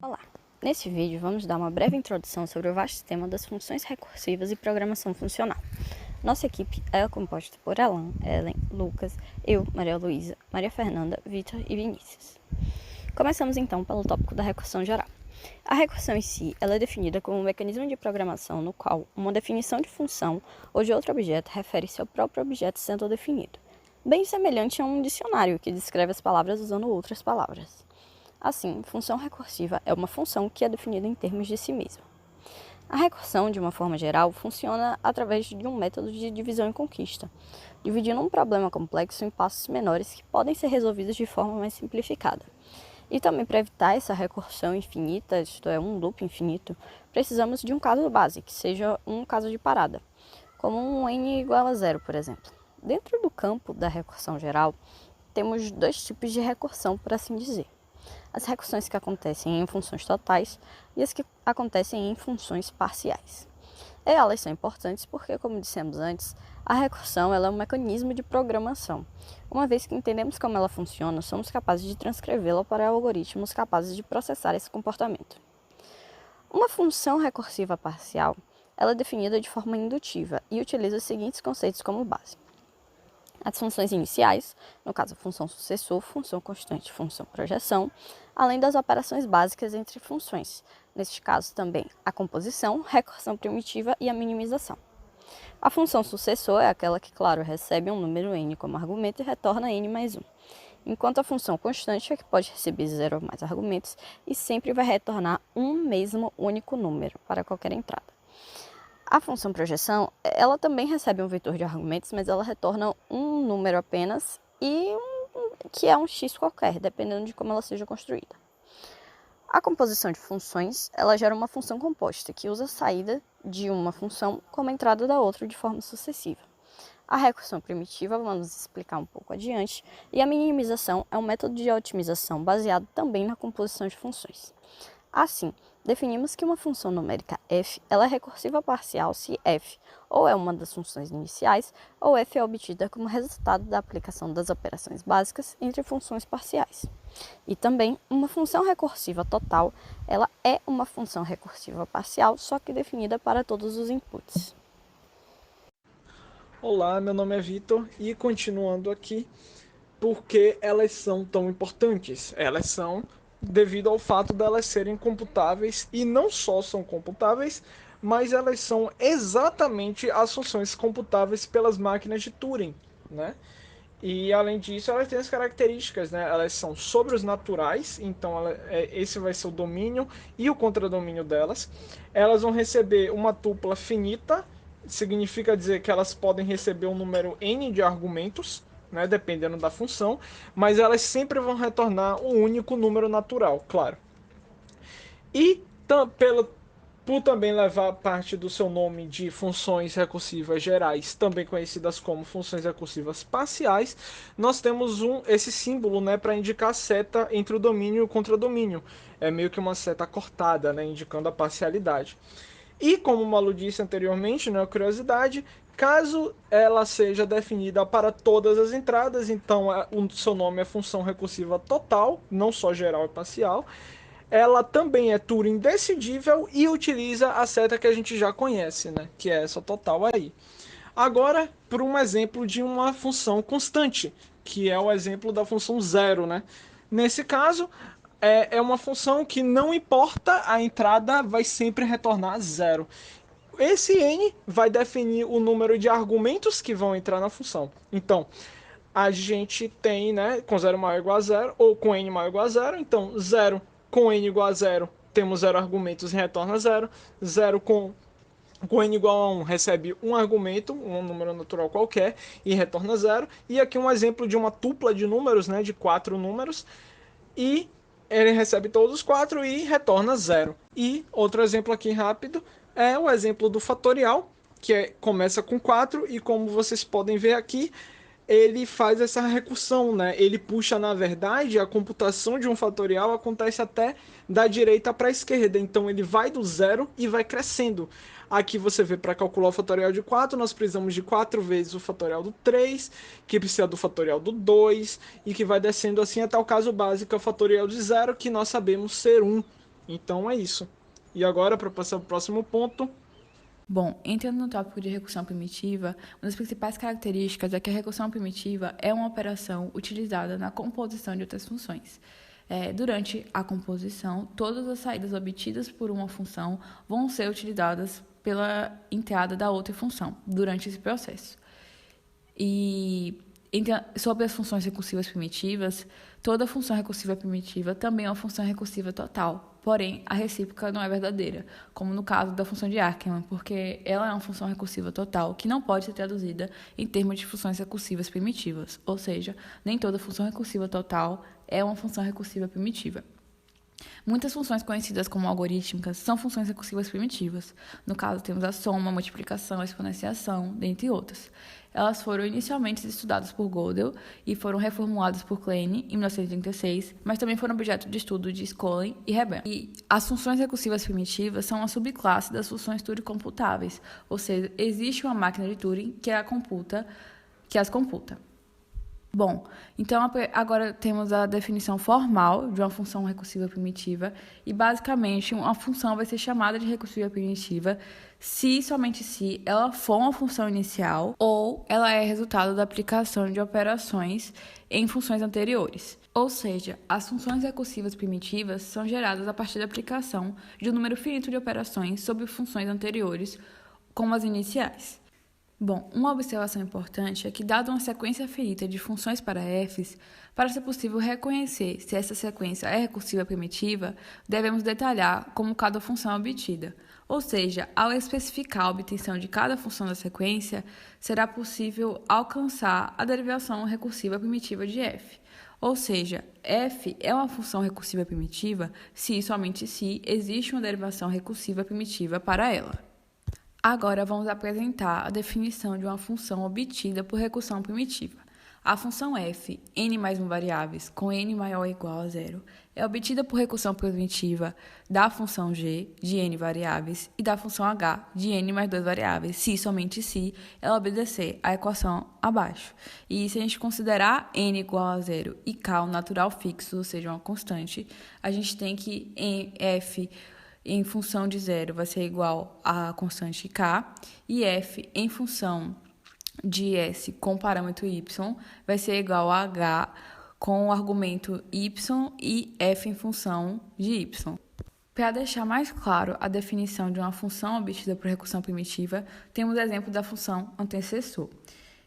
Olá! Neste vídeo vamos dar uma breve introdução sobre o vasto tema das funções recursivas e programação funcional. Nossa equipe é composta por Alan, Ellen, Lucas, eu, Maria Luísa, Maria Fernanda, Vitor e Vinícius. Começamos então pelo tópico da recursão geral. A recursão em si ela é definida como um mecanismo de programação no qual uma definição de função ou de outro objeto refere-se ao próprio objeto sendo definido, bem semelhante a um dicionário que descreve as palavras usando outras palavras. Assim, função recursiva é uma função que é definida em termos de si mesma. A recursão, de uma forma geral, funciona através de um método de divisão e conquista, dividindo um problema complexo em passos menores que podem ser resolvidos de forma mais simplificada. E também para evitar essa recursão infinita, isto é, um loop infinito, precisamos de um caso base, que seja um caso de parada, como um n igual a zero, por exemplo. Dentro do campo da recursão geral, temos dois tipos de recursão, por assim dizer. As recursões que acontecem em funções totais e as que acontecem em funções parciais. E elas são importantes porque, como dissemos antes, a recursão ela é um mecanismo de programação. Uma vez que entendemos como ela funciona, somos capazes de transcrevê-la para algoritmos capazes de processar esse comportamento. Uma função recursiva parcial ela é definida de forma indutiva e utiliza os seguintes conceitos como base. As funções iniciais, no caso função sucessor, função constante, função projeção, além das operações básicas entre funções, neste caso também a composição, recursão primitiva e a minimização. A função sucessor é aquela que, claro, recebe um número n como argumento e retorna n mais 1, enquanto a função constante é que pode receber 0 ou mais argumentos e sempre vai retornar um mesmo único número para qualquer entrada. A função projeção, ela também recebe um vetor de argumentos, mas ela retorna um número apenas que é um x qualquer, dependendo de como ela seja construída. A composição de funções, ela gera uma função composta, que usa a saída de uma função como a entrada da outra de forma sucessiva. A recursão primitiva, vamos explicar um pouco adiante, e a minimização é um método de otimização baseado também na composição de funções. Assim, definimos que uma função numérica f ela é recursiva parcial se f ou é uma das funções iniciais ou f é obtida como resultado da aplicação das operações básicas entre funções parciais. E também, uma função recursiva total ela é uma função recursiva parcial, só que definida para todos os inputs. Olá, meu nome é Vitor e continuando aqui, por que elas são tão importantes? Elas são devido ao fato de elas serem computáveis e não só são computáveis, mas elas são exatamente as funções computáveis pelas máquinas de Turing, né? E além disso, elas têm as características, né? Elas são sobre os naturais, então esse vai ser o domínio e o contradomínio delas. Elas vão receber uma tupla finita, significa dizer que elas podem receber um número n de argumentos, né? Dependendo da função, mas elas sempre vão retornar um único número natural, claro. E por também levar parte do seu nome de funções recursivas gerais, também conhecidas como funções recursivas parciais, nós temos esse símbolo, né, para indicar a seta entre o domínio e o contradomínio. É meio que uma seta cortada, né, indicando a parcialidade. E como o Malu disse anteriormente, né, curiosidade, caso ela seja definida para todas as entradas, então o seu nome é função recursiva total, não só geral e parcial. Ela também é Turing decidível e utiliza a seta que a gente já conhece, né? Que é essa total aí. Agora, por um exemplo de uma função constante, que é o exemplo da função zero, né? Nesse caso, é uma função que não importa a entrada, vai sempre retornar zero. Esse n vai definir o número de argumentos que vão entrar na função. Então, a gente tem, né, com 0 maior ou igual a 0, ou com n maior ou igual a 0, então 0 com n igual a 0, temos 0 argumentos e retorna 0, 0 com n igual a 1 recebe um argumento, um número natural qualquer, e retorna 0, e aqui um exemplo de uma tupla de números, né, de 4 números, e ele recebe todos os 4 e retorna 0. E outro exemplo aqui rápido é o exemplo do fatorial, que começa com 4 e como vocês podem ver aqui, ele faz essa recursão, né? Ele puxa, na verdade, a computação de um fatorial acontece até da direita para a esquerda. Então ele vai do zero e vai crescendo. Aqui você vê para calcular o fatorial de 4, nós precisamos de 4 vezes o fatorial do 3, que precisa do fatorial do 2, e que vai descendo assim até o caso básico, que é o fatorial de 0, que nós sabemos ser 1. Então é isso. E agora, para passar para o próximo ponto. Bom, entrando no tópico de recursão primitiva, uma das principais características é que a recursão primitiva é uma operação utilizada na composição de outras funções. Durante a composição, todas as saídas obtidas por uma função vão ser utilizadas pela entrada da outra função durante esse processo. E sobre as funções recursivas primitivas, toda função recursiva primitiva também é uma função recursiva total, porém a recíproca não é verdadeira, como no caso da função de Ackermann, porque ela é uma função recursiva total que não pode ser traduzida em termos de funções recursivas primitivas, ou seja, nem toda função recursiva total é uma função recursiva primitiva. Muitas funções conhecidas como algorítmicas são funções recursivas primitivas. No caso, temos a soma, a multiplicação, a exponenciação, dentre outras. Elas foram inicialmente estudadas por Gödel e foram reformuladas por Kleene em 1936, mas também foram objeto de estudo de Skolem e Rebel. E as funções recursivas primitivas são uma subclasse das funções Turing computáveis, ou seja, existe uma máquina de Turing que as computa. Bom, então agora temos a definição formal de uma função recursiva primitiva e, basicamente, uma função vai ser chamada de recursiva primitiva se e somente se ela for uma função inicial ou ela é resultado da aplicação de operações em funções anteriores. Ou seja, as funções recursivas primitivas são geradas a partir da aplicação de um número finito de operações sobre funções anteriores, como as iniciais. Bom, uma observação importante é que, dada uma sequência finita de funções para f's, para ser possível reconhecer se essa sequência é recursiva primitiva, devemos detalhar como cada função é obtida. Ou seja, ao especificar a obtenção de cada função da sequência, será possível alcançar a derivação recursiva primitiva de f. Ou seja, f é uma função recursiva primitiva se e somente se existe uma derivação recursiva primitiva para ela. Agora vamos apresentar a definição de uma função obtida por recursão primitiva. A função f, n mais 1 variáveis, com n maior ou igual a zero, é obtida por recursão primitiva da função g, de n variáveis, e da função h, de n mais 2 variáveis, se e somente se ela obedecer à equação abaixo. E se a gente considerar n igual a zero e k um natural fixo, ou seja, uma constante, a gente tem que f em função de zero vai ser igual à constante k, e f em função de s com parâmetro y vai ser igual a h com o argumento y e f em função de y. Para deixar mais claro a definição de uma função obtida por recursão primitiva, temos o exemplo da função antecessor.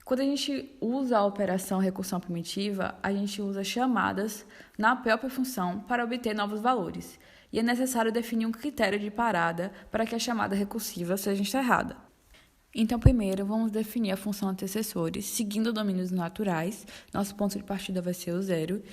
Quando a gente usa a operação recursão primitiva, a gente usa chamadas na própria função para obter novos valores. E é necessário definir um critério de parada para que a chamada recursiva seja encerrada. Então, primeiro, vamos definir a função antecessores, seguindo domínios naturais. Nosso ponto de partida vai ser o zero.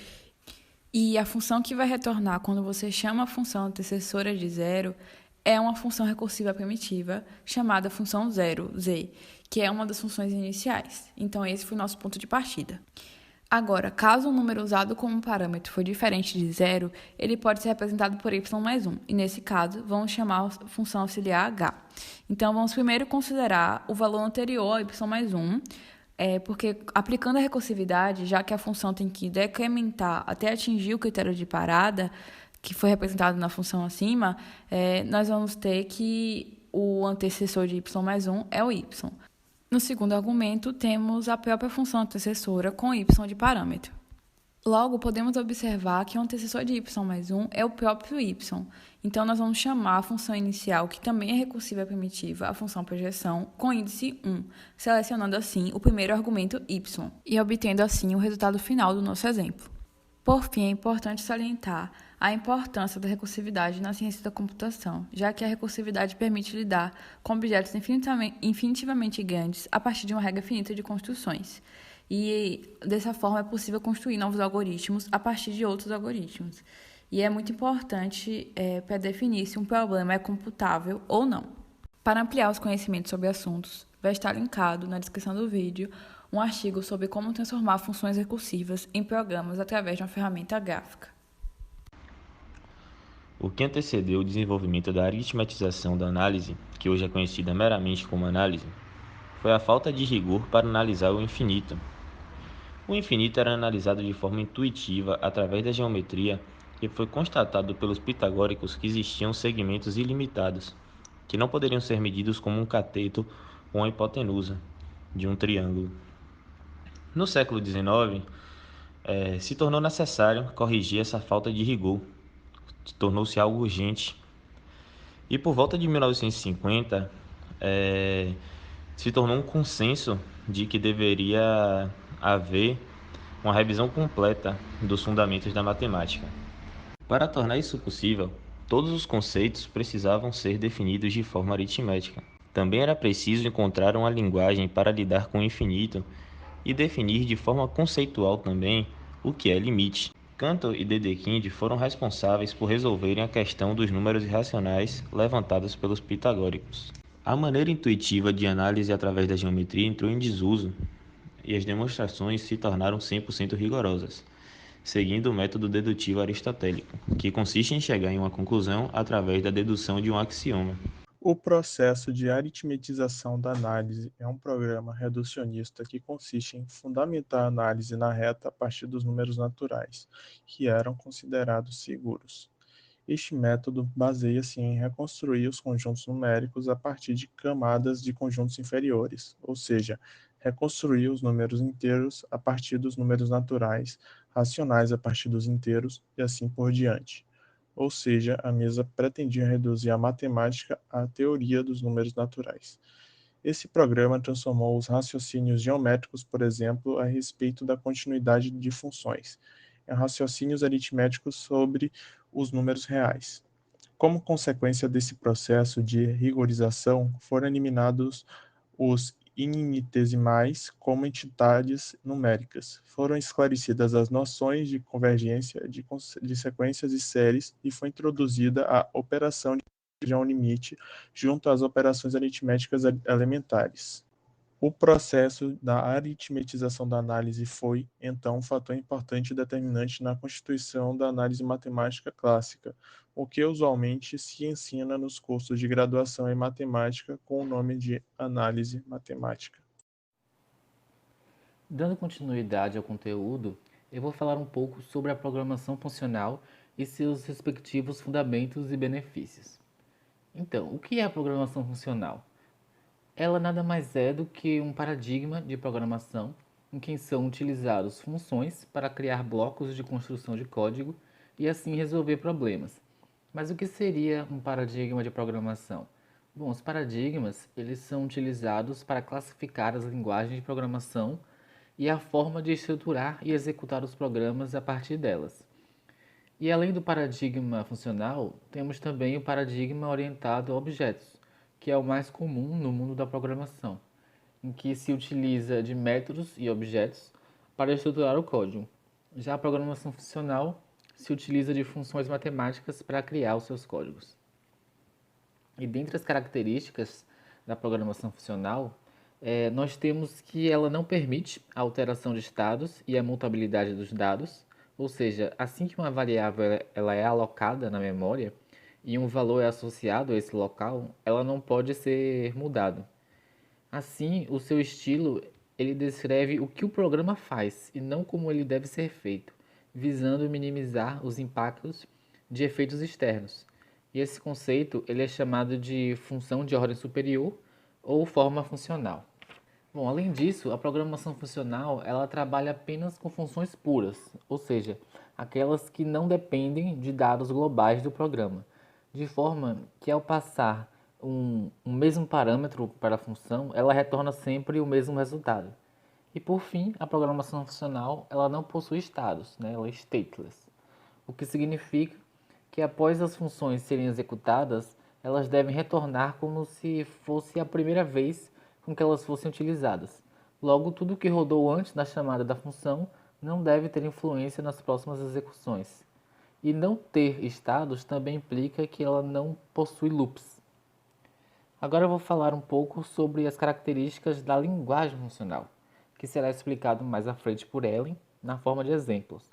E a função que vai retornar quando você chama a função antecessora de zero é uma função recursiva primitiva chamada função zero, z, que é uma das funções iniciais. Então, esse foi o nosso ponto de partida. Agora, caso o número usado como parâmetro for diferente de zero, ele pode ser representado por y mais 1. E, nesse caso, vamos chamar a função auxiliar h. Então, vamos primeiro considerar o valor anterior a y mais 1, porque aplicando a recursividade, já que a função tem que decrementar até atingir o critério de parada, que foi representado na função acima, nós vamos ter que o antecessor de y mais 1 é o y. No segundo argumento, temos a própria função antecessora com y de parâmetro. Logo, podemos observar que o antecessor de y mais 1 é o próprio y. Então, nós vamos chamar a função inicial, que também é recursiva primitiva, a função projeção, com índice 1, selecionando assim o primeiro argumento y e obtendo assim o resultado final do nosso exemplo. Por fim, é importante salientar a importância da recursividade na ciência da computação, já que a recursividade permite lidar com objetos infinitivamente grandes a partir de uma regra finita de construções. E, dessa forma, é possível construir novos algoritmos a partir de outros algoritmos. E é muito importante para definir se um problema é computável ou não. Para ampliar os conhecimentos sobre assuntos, vai estar linkado na descrição do vídeo um artigo sobre como transformar funções recursivas em programas através de uma ferramenta gráfica. O que antecedeu o desenvolvimento da aritmetização da análise, que hoje é conhecida meramente como análise, foi a falta de rigor para analisar o infinito. O infinito era analisado de forma intuitiva através da geometria porque foi constatado pelos pitagóricos que existiam segmentos ilimitados, que não poderiam ser medidos como um cateto ou uma hipotenusa de um triângulo. No século XIX, se tornou necessário corrigir essa falta de rigor, tornou-se algo urgente. E por volta de 1950, se tornou um consenso de que deveria haver uma revisão completa dos fundamentos da matemática. Para tornar isso possível, todos os conceitos precisavam ser definidos de forma aritmética. Também era preciso encontrar uma linguagem para lidar com o infinito e definir de forma conceitual também o que é limite. Cantor e Dedekind foram responsáveis por resolverem a questão dos números irracionais levantados pelos pitagóricos. A maneira intuitiva de análise através da geometria entrou em desuso e as demonstrações se tornaram 100% rigorosas, seguindo o método dedutivo aristotélico, que consiste em chegar em uma conclusão através da dedução de um axioma. O processo de aritmetização da análise é um programa reducionista que consiste em fundamentar a análise na reta a partir dos números naturais, que eram considerados seguros. Este método baseia-se em reconstruir os conjuntos numéricos a partir de camadas de conjuntos inferiores, ou seja, reconstruir os números inteiros a partir dos números naturais, racionais a partir dos inteiros e assim por diante. Ou seja, a mesa pretendia reduzir a matemática à teoria dos números naturais. Esse programa transformou os raciocínios geométricos, por exemplo, a respeito da continuidade de funções, em raciocínios aritméticos sobre os números reais. Como consequência desse processo de rigorização, foram eliminados os infinitesimais como entidades numéricas. Foram esclarecidas as noções de convergência de sequências e séries e foi introduzida a operação de um limite junto às operações aritméticas elementares. O processo da aritmetização da análise foi, então, um fator importante e determinante na constituição da análise matemática clássica, o que usualmente se ensina nos cursos de graduação em matemática com o nome de análise matemática. Dando continuidade ao conteúdo, eu vou falar um pouco sobre a programação funcional e seus respectivos fundamentos e benefícios. Então, o que é a programação funcional? Ela nada mais é do que um paradigma de programação em que são utilizadas funções para criar blocos de construção de código e assim resolver problemas. Mas o que seria um paradigma de programação? Bom, os paradigmas eles são utilizados para classificar as linguagens de programação e a forma de estruturar e executar os programas a partir delas. E além do paradigma funcional, temos também o paradigma orientado a objetos, que é o mais comum no mundo da programação, em que se utiliza de métodos e objetos para estruturar o código. Já a programação funcional se utiliza de funções matemáticas para criar os seus códigos. E dentre as características da programação funcional, nós temos que ela não permite a alteração de estados e a mutabilidade dos dados, ou seja, assim que uma variável ela é alocada na memória e um valor é associado a esse local, ela não pode ser mudado. Assim, o seu estilo ele descreve o que o programa faz e não como ele deve ser feito, visando minimizar os impactos de efeitos externos. E esse conceito ele é chamado de função de ordem superior ou forma funcional. Bom, além disso, a programação funcional ela trabalha apenas com funções puras, ou seja, aquelas que não dependem de dados globais do programa, de forma que ao passar um mesmo parâmetro para a função, ela retorna sempre o mesmo resultado. E por fim, a programação funcional ela não possui estados, né? Ela é stateless, o que significa que após as funções serem executadas, elas devem retornar como se fosse a primeira vez com que elas fossem utilizadas. Logo, tudo que rodou antes da chamada da função não deve ter influência nas próximas execuções. E não ter estados também implica que ela não possui loops. Agora eu vou falar um pouco sobre as características da linguagem funcional, que será explicado mais à frente por Ellen, na forma de exemplos.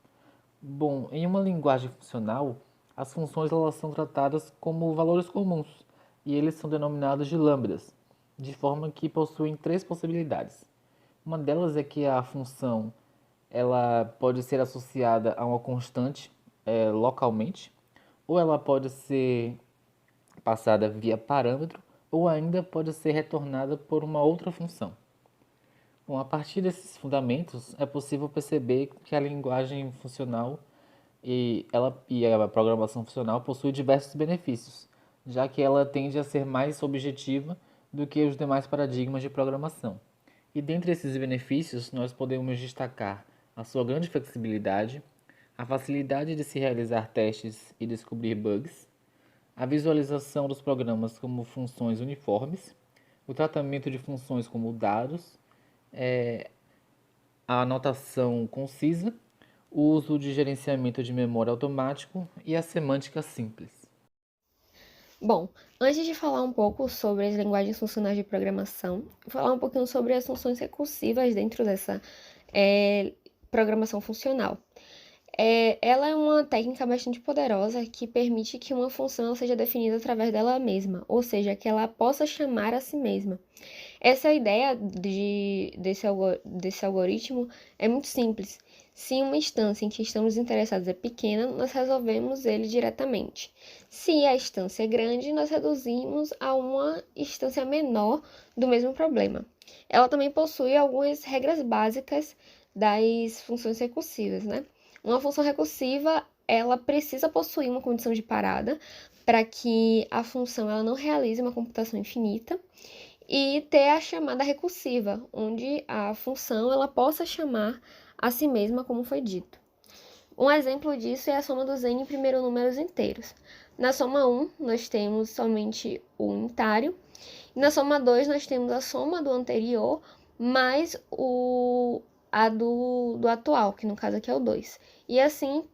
Bom, em uma linguagem funcional, as funções elas são tratadas como valores comuns, e eles são denominados de lambdas, de forma que possuem três possibilidades. Uma delas é que a função ela pode ser associada a uma constante localmente, ou ela pode ser passada via parâmetro, ou ainda pode ser retornada por uma outra função. Bom, a partir desses fundamentos, é possível perceber que a linguagem funcional e a programação funcional possui diversos benefícios, já que ela tende a ser mais objetiva do que os demais paradigmas de programação. E dentre esses benefícios, nós podemos destacar a sua grande flexibilidade, a facilidade de se realizar testes e descobrir bugs, a visualização dos programas como funções uniformes, o tratamento de funções como dados, a anotação concisa, o uso de gerenciamento de memória automático e a semântica simples. Bom, antes de falar um pouco sobre as linguagens funcionais de programação, vou falar um pouquinho sobre as funções recursivas dentro dessa programação funcional. Ela é uma técnica bastante poderosa que permite que uma função seja definida através dela mesma, ou seja, que ela possa chamar a si mesma. Essa ideia desse algoritmo é muito simples. Se uma instância em que estamos interessados é pequena, nós resolvemos ele diretamente. Se a instância é grande, nós reduzimos a uma instância menor do mesmo problema. Ela também possui algumas regras básicas das funções recursivas, né? Uma função recursiva, ela precisa possuir uma condição de parada para que a função ela não realize uma computação infinita e ter a chamada recursiva, onde a função ela possa chamar a si mesma, como foi dito. Um exemplo disso é a soma dos n primeiros números inteiros. Na soma 1, nós temos somente o unitário, e na soma 2, nós temos a soma do anterior mais a do atual, que no caso aqui é o 2. E assim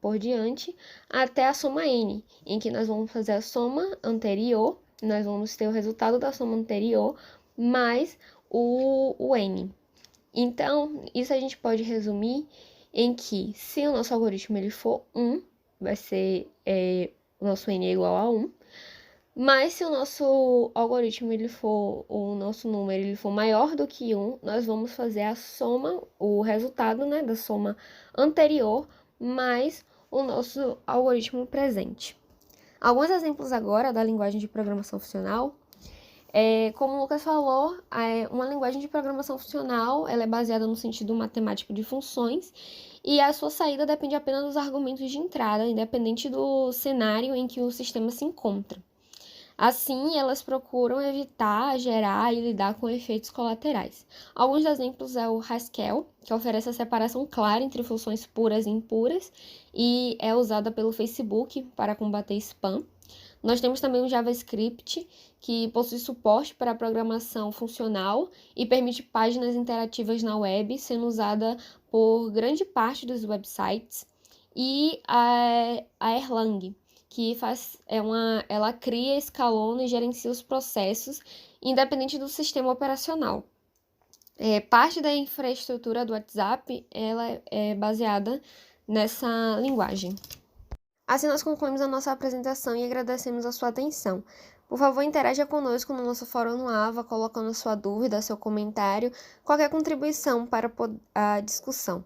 por diante até a soma n, em que nós vamos fazer a soma anterior, nós vamos ter o resultado da soma anterior mais o n. Então, isso a gente pode resumir em que, se o nosso algoritmo ele for 1, vai ser o nosso n é igual a 1, mas se o nosso algoritmo o nosso número ele for maior do que 1, nós vamos fazer a soma, o resultado, né, da soma anterior mais o nosso algoritmo presente. Alguns exemplos agora da linguagem de programação funcional. Como o Lucas falou, uma linguagem de programação funcional ela é baseada no sentido matemático de funções e a sua saída depende apenas dos argumentos de entrada, independente do cenário em que o sistema se encontra. Assim, elas procuram evitar, gerar e lidar com efeitos colaterais. Alguns exemplos é o Haskell, que oferece a separação clara entre funções puras e impuras e é usada pelo Facebook para combater spam. Nós temos também o JavaScript, que possui suporte para programação funcional e permite páginas interativas na web, sendo usada por grande parte dos websites. E a Erlang, que ela cria, escalona e gerencia os processos, independente do sistema operacional. Parte da infraestrutura do WhatsApp ela é baseada nessa linguagem. Assim, nós concluímos a nossa apresentação e agradecemos a sua atenção. Por favor, interaja conosco no nosso fórum no AVA, colocando sua dúvida, seu comentário, qualquer contribuição para a discussão.